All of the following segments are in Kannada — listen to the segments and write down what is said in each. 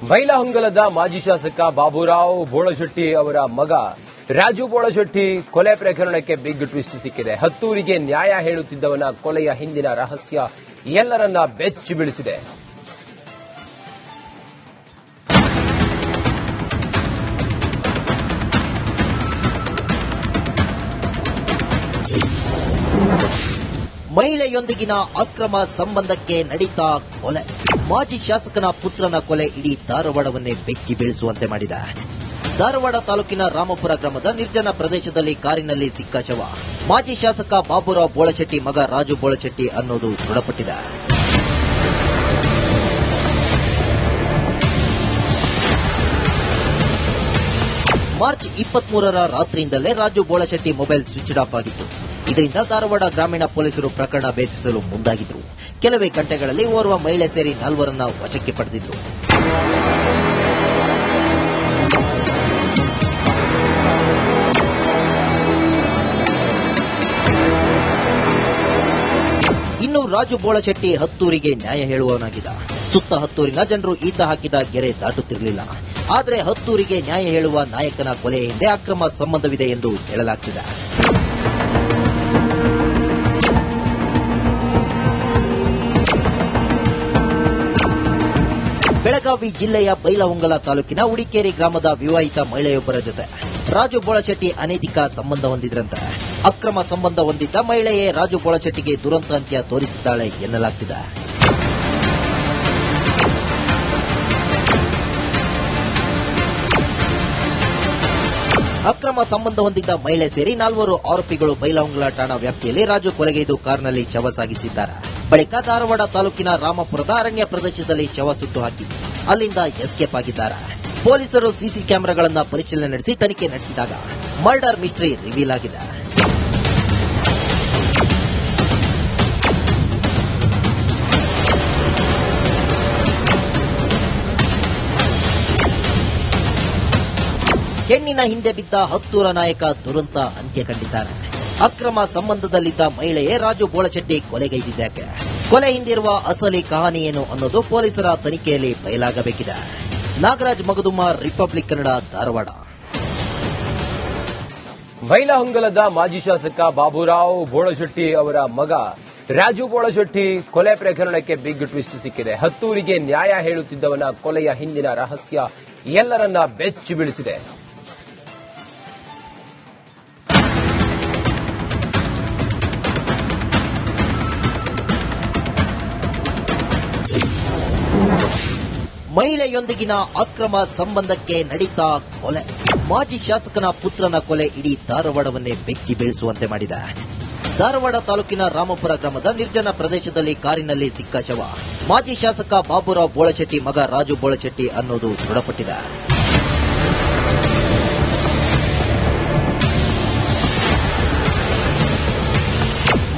ಬೈಲಹೊಂಗಲದ ಮಾಜಿ ಶಾಸಕ ಬಾಬುರಾವ್ ಬೋಳಶೆಟ್ಟಿ ಅವರ ಮಗ ರಾಜು ಬೋಳಶೆಟ್ಟಿ ಕೊಲೆ ಪ್ರಕರಣಕ್ಕೆ ಬಿಗ್ ಟ್ವಿಸ್ಟ್ ಸಿಕ್ಕಿದೆ. ಹತ್ತೂರಿಗೆ ನ್ಯಾಯ ಹೇಳುತ್ತಿದ್ದವನ ಕೊಲೆಯ ಹಿಂದಿನ ರಹಸ್ಯ ಎಲ್ಲರನ್ನ ಬೆಚ್ಚಿ ಬೀಳಿಸಿದೆ. ಮಹಿಳೆಯೊಂದಿಗಿನ ಅಕ್ರಮ ಸಂಬಂಧಕ್ಕೆ ನಡೀತಾ ಕೊಲೆ. ಮಾಜಿ ಶಾಸಕನ ಪುತ್ರನ ಕೊಲೆ ಇಡೀ ಧಾರವಾಡವನ್ನೇ ಬೆಚ್ಚಿ ಬೀಳಿಸುವಂತೆ ಮಾಡಿದೆ. ಧಾರವಾಡ ತಾಲೂಕಿನ ರಾಮಪುರ ಗ್ರಾಮದ ನಿರ್ಜನ ಪ್ರದೇಶದಲ್ಲಿ ಕಾರಿನಲ್ಲಿ ಸಿಕ್ಕ ಶವ ಮಾಜಿ ಶಾಸಕ ಬಾಬುರಾವ್ ಬೋಳಶೆಟ್ಟಿ ಮಗ ರಾಜು ಬೋಳಶೆಟ್ಟಿ ಅನ್ನೋದು ದೃಢಪಟ್ಟಿದೆ. ಮಾರ್ಚ್ 23ರ ರಾತ್ರಿಯಿಂದಲೇ Raju Bolashetti mobile switch off ಆಗಿತ್ತು. ಇದರಿಂದ ಧಾರವಾಡ ಗ್ರಾಮೀಣ ಪೊಲೀಸರು ಪ್ರಕರಣ ಭೇದಿಸಲು ಮುಂದಾಗಿದ್ರು. ಕೆಲವೇ ಗಂಟೆಗಳಲ್ಲಿ ಓರ್ವ ಮಹಿಳೆ ಸೇರಿ 4ರನ್ನ ವಶಕ್ಕೆ ಪಡೆದಿದ್ರು. ಇನ್ನು ರಾಜು ಬೋಳಶೆಟ್ಟಿ ಹತ್ತೂರಿಗೆ ನ್ಯಾಯ ಹೇಳುವವನಾಗಿದ್ದ. ಸುತ್ತ ಹತ್ತೂರಿನ ಜನರು ಈತ ಹಾಕಿದ ಗೆರೆ ದಾಟುತ್ತಿರಲಿಲ್ಲ. ಆದರೆ ಹತ್ತೂರಿಗೆ ನ್ಯಾಯ ಹೇಳುವ ನಾಯಕನ ಕೊಲೆಯ ಹಿಂದೆ ಅಕ್ರಮ ಸಂಬಂಧವಿದೆ ಎಂದು ಹೇಳಲಾಗ್ತಿದೆ. ಬೆಳಗಾವಿ ಜಿಲ್ಲೆಯ ಬೈಲಹೊಂಗಲ ತಾಲೂಕಿನ ಉಡಿಕೇರಿ ಗ್ರಾಮದ ವಿವಾಹಿತ ಮಹಿಳೆಯೊಬ್ಬರ ಜೊತೆ ರಾಜು ಬೋಳಶೆಟ್ಟಿ ಅನೈತಿಕ ಸಂಬಂಧ ಹೊಂದಿದ್ರಂತೆ. ಅಕ್ರಮ ಸಂಬಂಧ ಹೊಂದಿದ್ದ ಮಹಿಳೆಯೇ ರಾಜು ಬೋಳಶೆಟ್ಟಿಗೆ ದುರಂತ ಅಂತ್ಯ ತೋರಿಸಿದ್ದಾಳೆ ಎನ್ನಲಾಗ್ತಿದೆ. ಅಕ್ರಮ ಸಂಬಂಧ ಹೊಂದಿದ್ದ ಮಹಿಳೆ ಸೇರಿ 4 ಆರೋಪಿಗಳು ಬೈಲಹೊಂಗಲ ಠಾಣಾ ವ್ಯಾಪ್ತಿಯಲ್ಲಿ ರಾಜು ಕೊಲೆಗೈದು ಕಾರ್ನಲ್ಲಿ ಶವ ಸಾಗಿಸಿದ್ದಾರೆ. ಬಳಿಕ ಧಾರವಾಡ ತಾಲೂಕಿನ ರಾಮಪುರದ ಅರಣ್ಯ ಪ್ರದೇಶದಲ್ಲಿ ಶವ ಸುಟ್ಟು ಹಾಕಿ ಅಲ್ಲಿಂದ ಎಸ್ಕೇಪ್ ಆಗಿದ್ದಾರೆ. ಪೊಲೀಸರು ಸಿಸಿ ಕ್ಯಾಮೆರಾಗಳನ್ನು ಪರಿಶೀಲನೆ ನಡೆಸಿ ತನಿಖೆ ನಡೆಸಿದಾಗ ಮರ್ಡರ್ ಮಿಸ್ಟರಿ ರಿವೀಲ್ ಆಗಿದೆ. ಹೆಣ್ಣಿನ ಹಿಂದೆ ಬಿದ್ದ ಹತ್ತೂರ ನಾಯಕ ದುರಂತ ಅಂತ್ಯ ಕಂಡಿದ್ದಾರೆ. ಅಕ್ರಮ ಸಂಬಂಧದಲ್ಲಿದ್ದ ಮಹಿಳೆಯೇ ರಾಜು ಬೋಳಶೆಟ್ಟಿ ಕೊಲೆಗೈದಿದ್ದಾಕೆ. ಕೊಲೆ ಹಿಂದಿರುವ ಅಸಲಿ ಕಹಾನಿ ಏನು ಅನ್ನೋದು ಪೊಲೀಸರ ತನಿಖೆಯಲ್ಲಿ ಬಯಲಾಗಬೇಕಿದೆ. ನಾಗರಾಜ್ ಮಗದುಮ್ಮ, ರಿಪಬ್ಲಿಕ್ ಕನ್ನಡ, ಧಾರವಾಡ. ಬೈಲಹೊಂಗಲದ ಮಾಜಿ ಶಾಸಕ ಬಾಬುರಾವ್ ಬೋಳಶೆಟ್ಟಿ ಅವರ ಮಗ ರಾಜು ಬೋಳಶೆಟ್ಟಿ ಕೊಲೆ ಪ್ರಕರಣಕ್ಕೆ ಬಿಗ್ ಟ್ವಿಸ್ಟ್ ಸಿಕ್ಕಿದೆ. ಹತ್ತೂರಿಗೆ ನ್ಯಾಯ ಹೇಳುತ್ತಿದ್ದವನ ಕೊಲೆಯ ಹಿಂದಿನ ರಹಸ್ಯ ಎಲ್ಲರನ್ನ ಬೆಚ್ಚಿ ಬೀಳಿಸಿದೆ. ಮಹಿಳೆಯೊಂದಿಗಿನ ಅಕ್ರಮ ಸಂಬಂಧಕ್ಕೆ ನಡೀತಾ ಕೊಲೆ. ಮಾಜಿ ಶಾಸಕನ ಪುತ್ರನ ಕೊಲೆ ಇಡೀ ಧಾರವಾಡವನ್ನೇ ಬೆಚ್ಚಿ ಬೀಳಿಸುವಂತೆ ಮಾಡಿದೆ. ಧಾರವಾಡ ತಾಲೂಕಿನ ರಾಮಪುರ ಗ್ರಾಮದ ನಿರ್ಜನ ಪ್ರದೇಶದಲ್ಲಿ ಕಾರಿನಲ್ಲಿ ಸಿಕ್ಕ ಶವ ಮಾಜಿ ಶಾಸಕ ಬಾಬುರಾವ್ ಬೋಳಶೆಟ್ಟಿ ಮಗ ರಾಜು ಬೋಳಶೆಟ್ಟಿ ಅನ್ನೋದು ದೃಢಪಟ್ಟಿದೆ.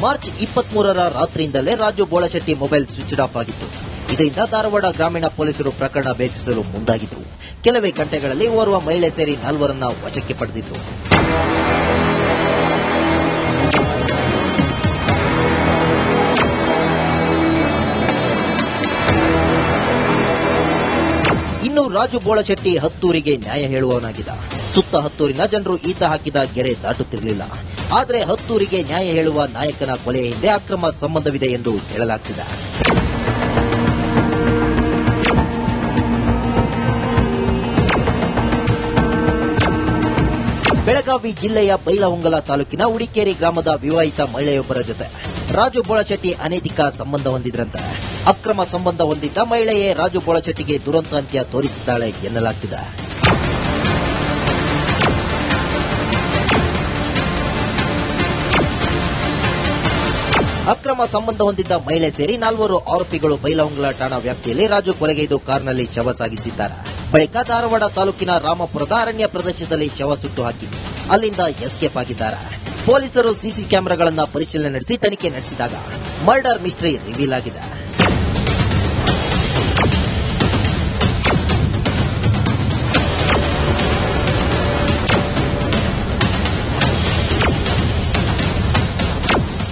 ಮಾರ್ಚ್ 23ರ ರಾತ್ರಿಯಿಂದಲೇ Raju Bolashetti mobile switch off ಆಗಿತ್ತು. ಇದರಿಂದ ಧಾರವಾಡ ಗ್ರಾಮೀಣ ಪೊಲೀಸರು ಪ್ರಕರಣ ಭೇದಿಸಲು ಮುಂದಾಗಿದ್ರು. ಕೆಲವೇ ಗಂಟೆಗಳಲ್ಲಿ ಓರ್ವ ಮಹಿಳೆ ಸೇರಿ 4ರನ್ನ ವಶಕ್ಕೆ ಪಡೆದಿದ್ರು. ಇನ್ನು ರಾಜು ಬೋಳಶೆಟ್ಟಿ ಹತ್ತೂರಿಗೆ ನ್ಯಾಯ ಹೇಳುವವನಾಗಿದ್ದ. ಸುತ್ತ ಹತ್ತೂರಿನ ಜನರು ಈತ ಹಾಕಿದ ಗೆರೆ ದಾಟುತ್ತಿರಲಿಲ್ಲ. ಆದರೆ ಹತ್ತೂರಿಗೆ ನ್ಯಾಯ ಹೇಳುವ ನಾಯಕನ ಕೊಲೆಯ ಹಿಂದೆ ಅಕ್ರಮ ಸಂಬಂಧವಿದೆ ಎಂದು ಹೇಳಲಾಗ್ತಿದೆ. ಬೆಳಗಾವಿ ಜಿಲ್ಲೆಯ ಬೈಲಹೊಂಗಲ ತಾಲೂಕಿನ ಉಡಿಕೇರಿ ಗ್ರಾಮದ ವಿವಾಹಿತ ಮಹಿಳೆಯೊಬ್ಬರ ಜೊತೆ ರಾಜು ಬೋಳಶೆಟ್ಟಿ ಅನೈತಿಕ ಸಂಬಂಧ ಹೊಂದಿದ್ರಂತೆ. ಅಕ್ರಮ ಸಂಬಂಧ ಹೊಂದಿದ್ದ ಮಹಿಳೆಯೇ ರಾಜು ಬೋಳಶೆಟ್ಟಿಗೆ ದುರಂತ ಅಂತ್ಯ ತೋರಿಸಿದ್ದಾಳೆ ಎನ್ನಲಾಗ್ತಿದೆ. ಅಕ್ರಮ ಸಂಬಂಧ ಹೊಂದಿದ್ದ ಮಹಿಳೆ ಸೇರಿ 4 ಆರೋಪಿಗಳು ಬೈಲಹೊಂಗಲ ಠಾಣಾ ವ್ಯಾಪ್ತಿಯಲ್ಲಿ ರಾಜು ಕೊಲೆಗೈದು ಕಾರ್ನಲ್ಲಿ ಶವ ಸಾಗಿಸಿದ್ದಾರೆ. ಬಳಿಕ ಧಾರವಾಡ ತಾಲೂಕಿನ ರಾಮಪುರದ ಅರಣ್ಯ ಪ್ರದೇಶದಲ್ಲಿ ಶವ ಸುಟ್ಟು ಹಾಕಿ ಅಲ್ಲಿಂದ ಎಸ್ಕೇಪ್ ಆಗಿದ್ದಾರೆ. ಪೊಲೀಸರು ಸಿಸಿ ಕ್ಯಾಮೆರಾಗಳನ್ನು ಪರಿಶೀಲನೆ ನಡೆಸಿ ತನಿಖೆ ನಡೆಸಿದಾಗ ಮರ್ಡರ್ ಮಿಸ್ಟರಿ ರಿವೀಲ್ ಆಗಿದೆ.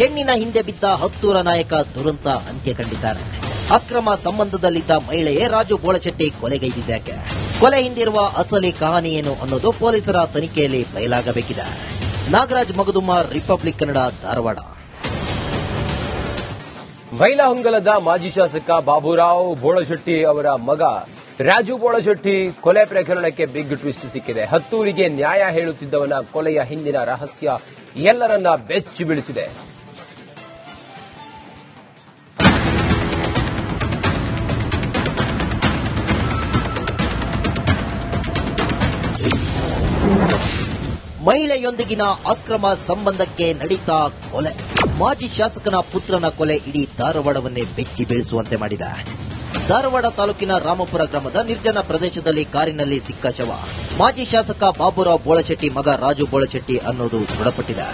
ಹೆಣ್ಣಿನ ಹಿಂದೆ ಬಿದ್ದ ಹತ್ತೂರ ನಾಯಕ ದುರಂತ ಅಂತ್ಯ ಕಂಡಿದ್ದಾರೆ. ಅಕ್ರಮ ಸಂಬಂಧದಲ್ಲಿದ್ದ ಮಹಿಳೆಯೇ ರಾಜು ಬೋಳಶೆಟ್ಟಿ ಕೊಲೆಗೈದಿದ್ದಾಕೆ. ಕೊಲೆ ಹಿಂದಿರುವ ಅಸಲಿ ಕಹಾನಿ ಏನು ಅನ್ನೋದು ಪೊಲೀಸರ ತನಿಖೆಯಲ್ಲಿ ಬಯಲಾಗಬೇಕಿದೆ. ನಾಗರಾಜ್ ಮಗದುಮ್ಮ, ರಿಪಬ್ಲಿಕ್ ಕನ್ನಡ, ಧಾರವಾಡ. ಬೈಲಹೊಂಗಲದ ಮಾಜಿ ಶಾಸಕ ಬಾಬುರಾವ್ ಬೋಳಶೆಟ್ಟಿ ಅವರ ಮಗ ರಾಜು ಬೋಳಶೆಟ್ಟಿ ಕೊಲೆ ಪ್ರಕರಣಕ್ಕೆ ಬಿಗ್ ಟ್ವಿಸ್ಟ್ ಸಿಕ್ಕಿದೆ. ಹತ್ತೂರಿಗೆ ನ್ಯಾಯ ಹೇಳುತ್ತಿದ್ದವನ ಕೊಲೆಯ ಹಿಂದಿನ ರಹಸ್ಯ ಎಲ್ಲರನ್ನ ಬೆಚ್ಚಿ ಬೀಳಿಸಿದೆ. ಮಹಿಳೆಯೊಂದಿಗಿನ ಅಕ್ರಮ ಸಂಬಂಧಕ್ಕೆ ನಡೀತಾ ಕೊಲೆ. ಮಾಜಿ ಶಾಸಕನ ಪುತ್ರನ ಕೊಲೆ ಇಡೀ ಧಾರವಾಡವನ್ನೇ ಬೆಚ್ಚಿ ಬೀಳಿಸುವಂತೆ ಮಾಡಿದೆ. ಧಾರವಾಡ ತಾಲೂಕಿನ ರಾಮಪುರ ಗ್ರಾಮದ ನಿರ್ಜನ ಪ್ರದೇಶದಲ್ಲಿ ಕಾರಿನಲ್ಲಿ ಸಿಕ್ಕ ಶವ ಮಾಜಿ ಶಾಸಕ ಬಾಬುರಾವ್ ಬೋಳಶೆಟ್ಟಿ ಮಗ ರಾಜು ಬೋಳಶೆಟ್ಟಿ ಅನ್ನೋದು ದೃಢಪಟ್ಟಿದೆ.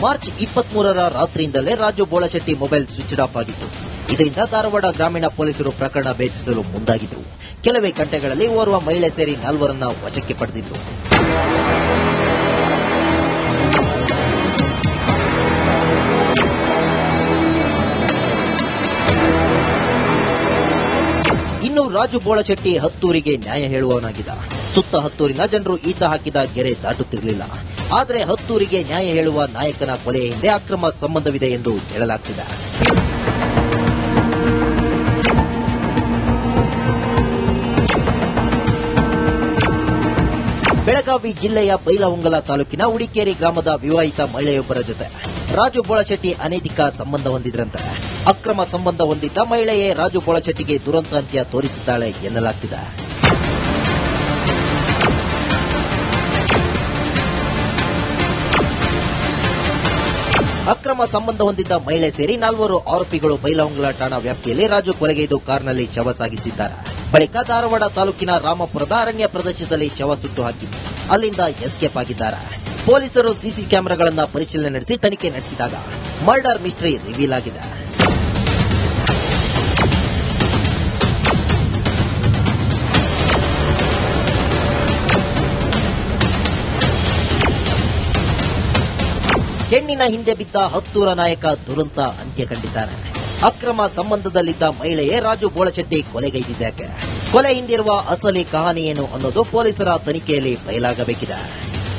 ಮಾರ್ಚ್ 23ರ ರಾತ್ರಿಯಿಂದಲೇ Raju Bolashetti mobile switch off ಆಗಿತ್ತು. ಇದರಿಂದ ಧಾರವಾಡ ಗ್ರಾಮೀಣ ಪೊಲೀಸರು ಪ್ರಕರಣ ಭೇದಿಸಲು ಮುಂದಾಗಿದ್ರು. ಕೆಲವೇ ಗಂಟೆಗಳಲ್ಲಿ ಓರ್ವ ಮಹಿಳೆ ಸೇರಿ 4ರನ್ನ ವಶಕ್ಕೆ ಪಡೆದಿದ್ರು. ಇನ್ನು ರಾಜು ಬೋಳಶೆಟ್ಟಿ ಹತ್ತೂರಿಗೆ ನ್ಯಾಯ ಹೇಳುವವನಾಗಿದ್ದ. ಸುತ್ತ ಹತ್ತೂರಿನ ಜನರು ಈತ ಹಾಕಿದ ಗೆರೆ ದಾಟುತ್ತಿರಲಿಲ್ಲ. ಆದರೆ ಹತ್ತೂರಿಗೆ ನ್ಯಾಯ ಹೇಳುವ ನಾಯಕನ ಕೊಲೆಯ ಹಿಂದೆ ಅಕ್ರಮ ಸಂಬಂಧವಿದೆ ಎಂದು ಹೇಳಲಾಗ್ತಿದೆ. ಬೆಳಗಾವಿ ಜಿಲ್ಲೆಯ ಬೈಲಹೊಂಗಲ ತಾಲೂಕಿನ ಉಡಿಕೇರಿ ಗ್ರಾಮದ ವಿವಾಹಿತ ಮಹಿಳೆಯೊಬ್ಬರ ಜೊತೆ ರಾಜು ಬೋಳಶೆಟ್ಟಿ ಅನೈತಿಕ ಸಂಬಂಧ ಹೊಂದಿದ್ರಂತೆ. ಅಕ್ರಮ ಸಂಬಂಧ ಹೊಂದಿದ್ದ ಮಹಿಳೆಯೇ ರಾಜು ಬೋಳಶೆಟ್ಟಿಗೆ ದುರಂತ ಅಂತ್ಯ ತೋರಿಸಿದ್ದಾಳೆ ಎನ್ನಲಾಗ್ತಿದೆ. ಅಕ್ರಮ ಸಂಬಂಧ ಹೊಂದಿದ್ದ ಮಹಿಳೆ ಸೇರಿ 4 ಆರೋಪಿಗಳು ಬೈಲಹೊಂಗಲ ಠಾಣಾ ವ್ಯಾಪ್ತಿಯಲ್ಲಿ ರಾಜು ಕೊಲೆಗೈದು ಕಾರ್ನಲ್ಲಿ ಶವ ಸಾಗಿಸಿದ್ದಾರೆ. ಬಳಿಕ ಧಾರವಾಡ ತಾಲೂಕಿನ ರಾಮಪುರದ ಅರಣ್ಯ ಪ್ರದೇಶದಲ್ಲಿ ಶವ ಸುಟ್ಟು ಹಾಕಿ ಅಲ್ಲಿಂದ ಎಸ್ಕೇಪ್ ಆಗಿದ್ದಾರೆ. ಪೊಲೀಸರು ಸಿಸಿ ಕ್ಯಾಮೆರಾಗಳನ್ನು ಪರಿಶೀಲನೆ ನಡೆಸಿ ತನಿಖೆ ನಡೆಸಿದಾಗ ಮರ್ಡರ್ ಮಿಸ್ಟರಿ ರಿವೀಲ್ ಆಗಿದೆ. ಹೆಣ್ಣಿನ ಹಿಂದೆ ಬಿದ್ದ ಹತ್ತೂರ ನಾಯಕ ದುರಂತ ಅಂತ್ಯ ಕಂಡಿದ್ದಾನೆ. ಅಕ್ರಮ ಸಂಬಂಧದಲ್ಲಿದ್ದ ಮಹಿಳೆಯೇ ರಾಜು ಬೋಳಶೆಟ್ಟಿ ಕೊಲೆಗೈದಿದ್ದಾಕೆ. ಕೊಲೆ ಹಿಂದಿರುವ ಅಸಲಿ ಕಹಾನಿ ಏನು ಅನ್ನೋದು ಪೊಲೀಸರ ತನಿಖೆಯಲ್ಲಿ ಬಯಲಾಗಬೇಕಿದೆ.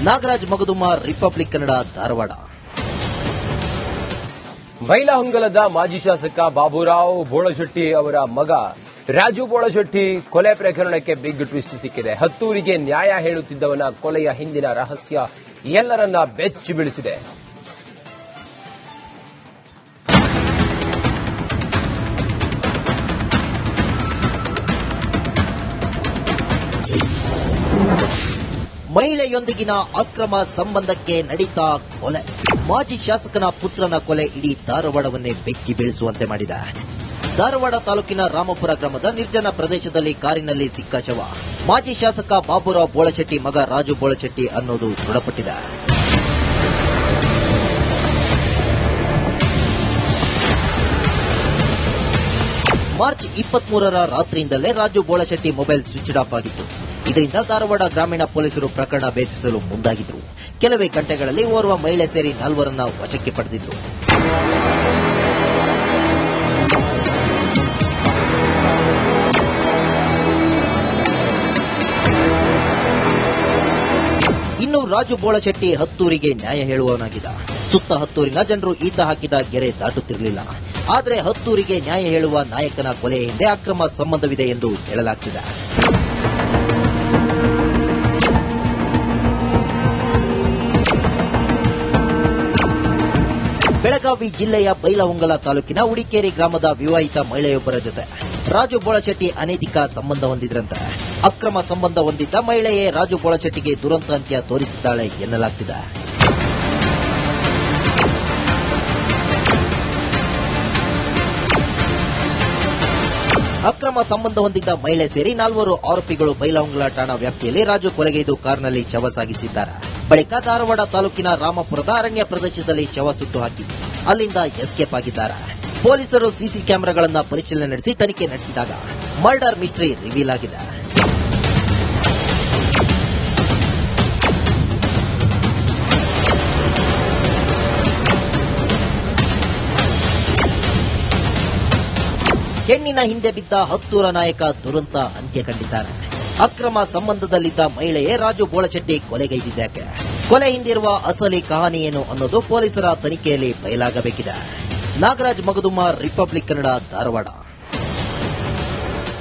ನಾಗರಾಜ್ ಮಗದುಮ್ಮ, ರಿಪಬ್ಲಿಕ್ ಕನ್ನಡ, ಧಾರವಾಡ. ಬೈಲಹೊಂಗಲದ ಮಾಜಿ ಶಾಸಕ ಬಾಬುರಾವ್ ಬೋಳಶೆಟ್ಟಿ ಅವರ ಮಗ ರಾಜು ಬೋಳಶೆಟ್ಟಿ ಕೊಲೆ ಪ್ರಕರಣಕ್ಕೆ ಬಿಗ್ ಟ್ವಿಸ್ಟ್ ಸಿಕ್ಕಿದೆ. ಹತ್ತೂರಿಗೆ ನ್ಯಾಯ ಹೇಳುತ್ತಿದ್ದವನ ಕೊಲೆಯ ಹಿಂದಿನ ರಹಸ್ಯ ಎಲ್ಲರನ್ನ ಬೆಚ್ಚಿ ಬೀಳಿಸಿದೆ. ಮಹಿಳೆಯೊಂದಿಗಿನ ಅಕ್ರಮ ಸಂಬಂಧಕ್ಕೆ ನಡೀತಾ ಕೊಲೆ. ಮಾಜಿ ಶಾಸಕನ ಪುತ್ರನ ಕೊಲೆ ಇಡೀ ಧಾರವಾಡವನ್ನೇ ಬೆಚ್ಚಿ ಬೀಳಿಸುವಂತೆ ಮಾಡಿದೆ. ಧಾರವಾಡ ತಾಲೂಕಿನ ರಾಮಪುರ ಗ್ರಾಮದ ನಿರ್ಜನ ಪ್ರದೇಶದಲ್ಲಿ ಕಾರಿನಲ್ಲಿ ಸಿಕ್ಕ ಶವ ಮಾಜಿ ಶಾಸಕ ಬಾಬುರಾವ್ ಬೋಳಶೆಟ್ಟಿ ಮಗ ರಾಜು ಬೋಳಶೆಟ್ಟಿ ಅನ್ನೋದು ದೃಢಪಟ್ಟಿದೆ. ಮಾರ್ಚ್ 23ರ ರಾತ್ರಿಯಿಂದಲೇ Raju Bolashetti mobile switch off ಆಗಿತ್ತು. ಇದರಿಂದ ಧಾರವಾಡ ಗ್ರಾಮೀಣ ಪೊಲೀಸರು ಪ್ರಕರಣ ಭೇದಿಸಲು ಮುಂದಾಗಿದ್ರು. ಕೆಲವೇ ಗಂಟೆಗಳಲ್ಲಿ ಓರ್ವ ಮಹಿಳೆ ಸೇರಿ 4ರನ್ನ ವಶಕ್ಕೆ ಪಡೆದಿದ್ರು. ಇನ್ನು ರಾಜು ಬೋಳಶೆಟ್ಟಿ ಹತ್ತೂರಿಗೆ ನ್ಯಾಯ ಹೇಳುವವನಾಗಿದ್ದ. ಸುತ್ತ ಹತ್ತೂರಿನ ಜನರು ಈತ ಹಾಕಿದ ಗೆರೆ ದಾಟುತ್ತಿರಲಿಲ್ಲ. ಆದರೆ ಹತ್ತೂರಿಗೆ ನ್ಯಾಯ ಹೇಳುವ ನಾಯಕನ ಕೊಲೆಯ ಹಿಂದೆ ಅಕ್ರಮ ಸಂಬಂಧವಿದೆ ಎಂದು ಹೇಳಲಾಗ್ತಿದೆ. ಬೆಳಗಾವಿ ಜಿಲ್ಲೆಯ ಬೈಲಹೊಂಗಲ ತಾಲೂಕಿನ ಉಡಿಕೇರಿ ಗ್ರಾಮದ ವಿವಾಹಿತ ಮಹಿಳೆಯೊಬ್ಬರ ಜೊತೆ ರಾಜು ಬೋಳಶೆಟ್ಟಿ ಅನೈತಿಕ ಸಂಬಂಧ ಹೊಂದಿದ್ರಂತೆ. ಅಕ್ರಮ ಸಂಬಂಧ ಹೊಂದಿದ್ದ ಮಹಿಳೆಯೇ ರಾಜು ಬೋಳಶೆಟ್ಟಿಗೆ ದುರಂತ ಅಂತ್ಯ ತೋರಿಸಿದ್ದಾಳೆ ಎನ್ನಲಾಗ್ತಿದೆ. ಅಕ್ರಮ ಸಂಬಂಧ ಹೊಂದಿದ್ದ ಮಹಿಳೆ ಸೇರಿ 4 ಆರೋಪಿಗಳು ಬೈಲಹೊಂಗಲ ಠಾಣಾ ವ್ಯಾಪ್ತಿಯಲ್ಲಿ ರಾಜು ಕೊಲೆಗೈದು ಕಾರ್ನಲ್ಲಿ ಶವ ಸಾಗಿಸಿದ್ದಾರೆ. ಬಳಿಕ ಧಾರವಾಡ ತಾಲೂಕಿನ ರಾಮಪುರದ ಅರಣ್ಯ ಪ್ರದೇಶದಲ್ಲಿ ಶವ ಸುಟ್ಟು ಹಾಕಿ ಅಲ್ಲಿಂದ ಎಸ್ಕೇಪ್ ಆಗಿದ್ದಾರೆ. ಪೊಲೀಸರು ಸಿಸಿ ಕ್ಯಾಮೆರಾಗಳನ್ನು ಪರಿಶೀಲನೆ ನಡೆಸಿ ತನಿಖೆ ನಡೆಸಿದಾಗ ಮರ್ಡರ್ ಮಿಸ್ಟರಿ ರಿವೀಲ್ ಆಗಿದೆ. ಹೆಣ್ಣಿನ ಹಿಂದೆ ಬಿದ್ದ ಹತ್ತೂರ ನಾಯಕ ದುರಂತ ಅಂತ್ಯ ಕಂಡಿದ್ದಾರೆ. ಅಕ್ರಮ ಸಂಬಂಧದಲ್ಲಿದ್ದ ಮಹಿಳೆಯೇ ರಾಜು ಬೋಳಶೆಟ್ಟಿ ಕೊಲೆಗೈದಿದ್ದಾಕೆ. ಕೊಲೆ ಹಿಂದಿರುವ ಅಸಲಿ ಕಹಾನಿ ಏನು ಅನ್ನೋದು ಪೊಲೀಸರ ತನಿಖೆಯಲ್ಲಿ ಬಯಲಾಗಬೇಕಿದೆ. ನಾಗರಾಜ್ ಮಗದುಮ, ರಿಪಬ್ಲಿಕ್ ಕನ್ನಡ, ಧಾರವಾಡ.